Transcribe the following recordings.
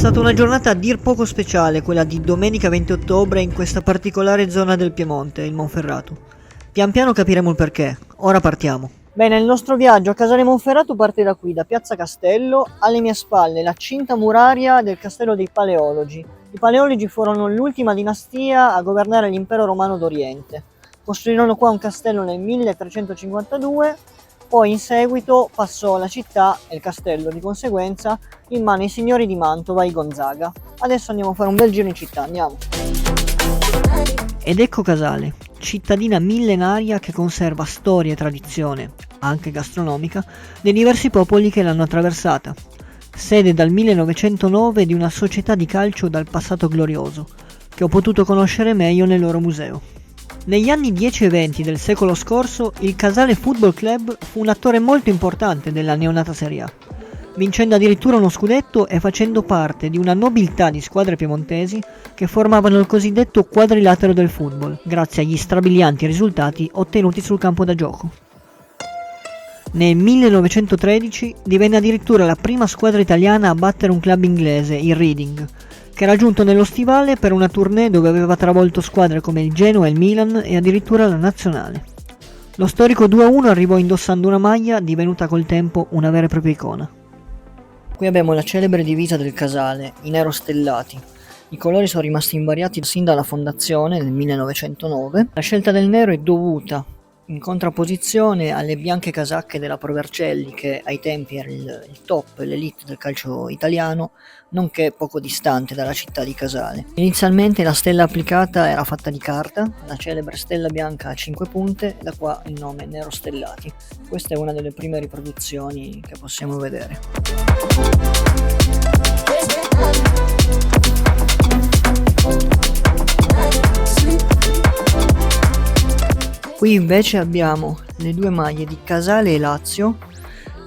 stata una giornata a dir poco speciale, quella di domenica 20 ottobre in questa particolare zona del Piemonte, il Monferrato. Pian piano capiremo il perché. Ora partiamo. Bene, il nostro viaggio a Casale Monferrato parte da qui, da Piazza Castello. Alle mie spalle la cinta muraria del castello dei Paleologi. I Paleologi furono l'ultima dinastia a governare l'impero romano d'Oriente. Costruirono qua un castello nel 1352, poi in seguito passò la città e il castello di conseguenza in mano ai signori di Mantova, i Gonzaga. Adesso andiamo a fare un bel giro in città, andiamo. Ed ecco Casale, cittadina millenaria che conserva storia e tradizione, anche gastronomica, dei diversi popoli che l'hanno attraversata. Sede dal 1909 di una società di calcio dal passato glorioso, che ho potuto conoscere meglio nel loro museo. Negli anni 10 e 20 del secolo scorso, il Casale Football Club fu un attore molto importante della neonata Serie A, vincendo addirittura uno scudetto e facendo parte di una nobiltà di squadre piemontesi che formavano il cosiddetto quadrilatero del football, grazie agli strabilianti risultati ottenuti sul campo da gioco. Nel 1913 divenne addirittura la prima squadra italiana a battere un club inglese, il Reading, che era giunto nello stivale per una tournée dove aveva travolto squadre come il Genoa e il Milan e addirittura la Nazionale. Lo storico 2-1 arrivò indossando una maglia divenuta col tempo una vera e propria icona. Qui abbiamo la celebre divisa del Casale, i nero stellati. I colori sono rimasti invariati sin dalla fondazione nel 1909. La scelta del nero è dovuta in contrapposizione alle bianche casacche della Provercelli, che ai tempi era il top, l'elite del calcio italiano, nonché poco distante dalla città di Casale. Inizialmente la stella applicata era fatta di carta, la celebre stella bianca a 5 punte, da qua il nome Nero Stellati. Questa è una delle prime riproduzioni che possiamo vedere. Qui invece abbiamo le due maglie di Casale e Lazio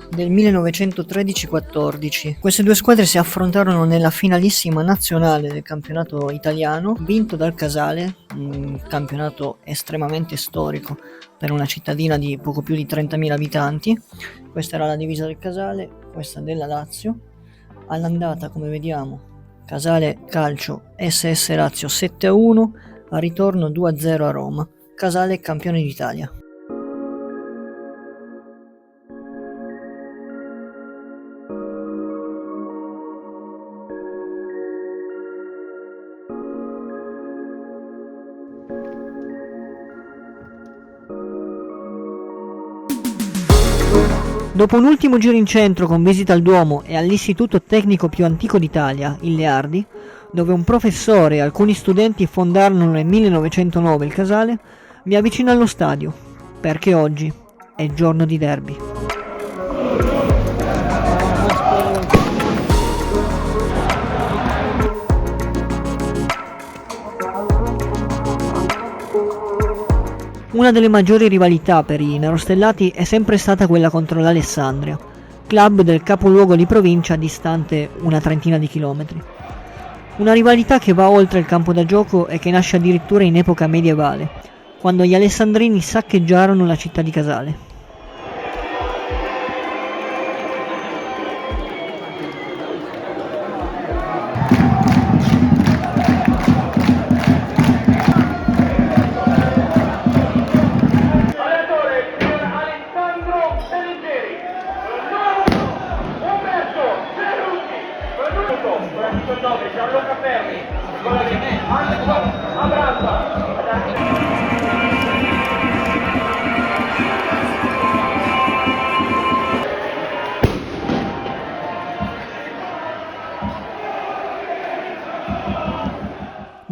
del 1913-14. Queste due squadre si affrontarono nella finalissima nazionale del campionato italiano, vinto dal Casale, un campionato estremamente storico per una cittadina di poco più di 30.000 abitanti. Questa era la divisa del Casale, questa della Lazio. All'andata, come vediamo, Casale calcio SS Lazio 7-1, al ritorno 2-0 a Roma. Casale campione d'Italia. Dopo un ultimo giro in centro con visita al Duomo e all'istituto tecnico più antico d'Italia, il Leardi, dove un professore e alcuni studenti fondarono nel 1909 il Casale, mi avvicino allo stadio, perché oggi è giorno di derby. Una delle maggiori rivalità per i nerostellati è sempre stata quella contro l'Alessandria, club del capoluogo di provincia distante una trentina di chilometri. Una rivalità che va oltre il campo da gioco e che nasce addirittura in epoca medievale, quando gli alessandrini saccheggiarono la città di Casale.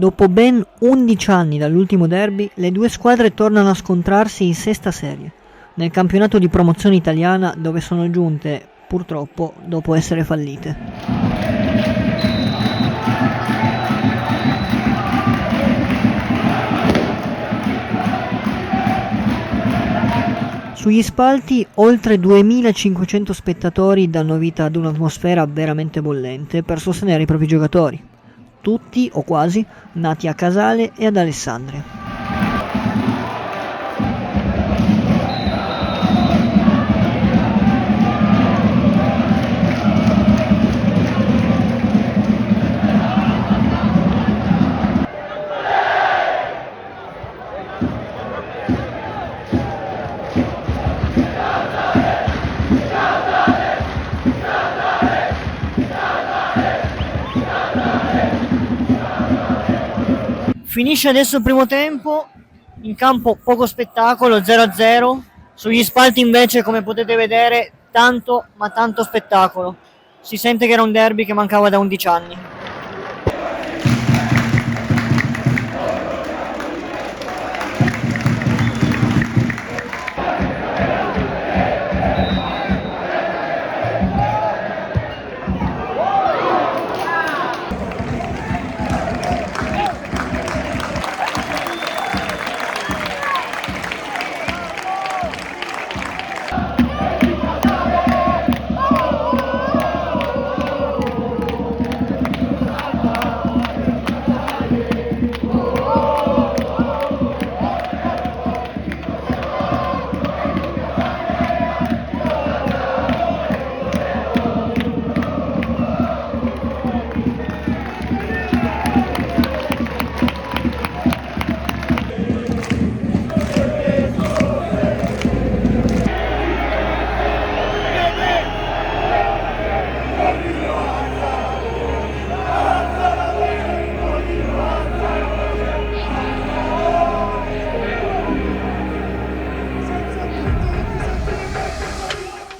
Dopo ben 11 anni dall'ultimo derby, le due squadre tornano a scontrarsi in sesta serie, nel campionato di promozione italiana dove sono giunte, purtroppo, dopo essere fallite. Sugli spalti oltre 2500 spettatori danno vita ad un'atmosfera veramente bollente per sostenere i propri giocatori, tutti o quasi nati a Casale e ad Alessandria. Finisce adesso il primo tempo, in campo poco spettacolo, 0-0, sugli spalti invece come potete vedere tanto ma tanto spettacolo, si sente che era un derby che mancava da 11 anni.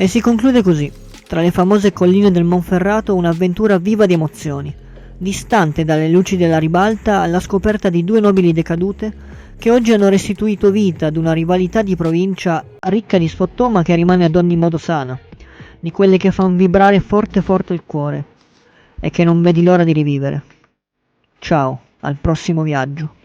E si conclude così, tra le famose colline del Monferrato, un'avventura viva di emozioni, distante dalle luci della ribalta alla scoperta di due nobili decadute che oggi hanno restituito vita ad una rivalità di provincia ricca di sfottò ma che rimane ad ogni modo sana, di quelle che fan vibrare forte forte il cuore e che non vedi l'ora di rivivere. Ciao, al prossimo viaggio.